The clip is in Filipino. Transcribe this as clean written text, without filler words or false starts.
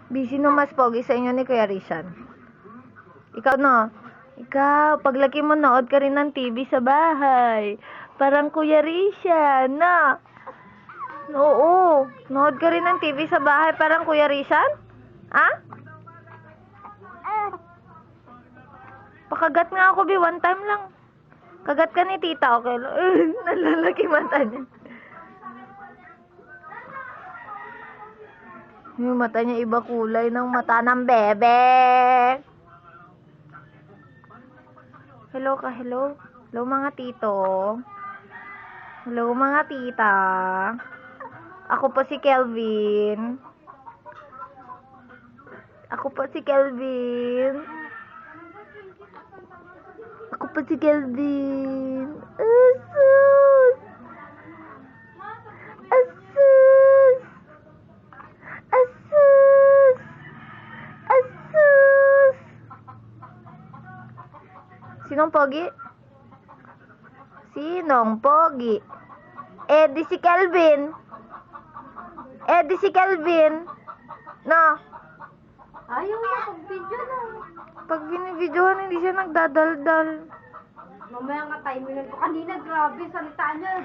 Busy no mas pogi sa inyo ni Kuya Rizan. Ikaw no? Ikaw, paglaki mo nood ka rin ng TV sa bahay. Parang Kuya Rizan, na. Oo, nood ka rin ng TV sa bahay parang Kuya Rizan? Ha? Pakagat nga ako, one time lang. Kagat ka ni tita, okay? Nalalaki mata niya. Yung mata niya iba kulay ng mata ng bebe. Hello ka, hello? Hello mga tito. Hello mga tita. Ako po si Kelvin. Ako po si Kelvin. Ako po si Kelvin. Asus! Asus! Asus! Asus! Sinong pogi? Sinong pogi? Di si Kelvin. Di si Kelvin. No. Ayaw niya pag-video na. Pag binibidyohan, hindi siya nagdadaldal. Mamaya nga timingan ko. Kanina, grabe, salita niya.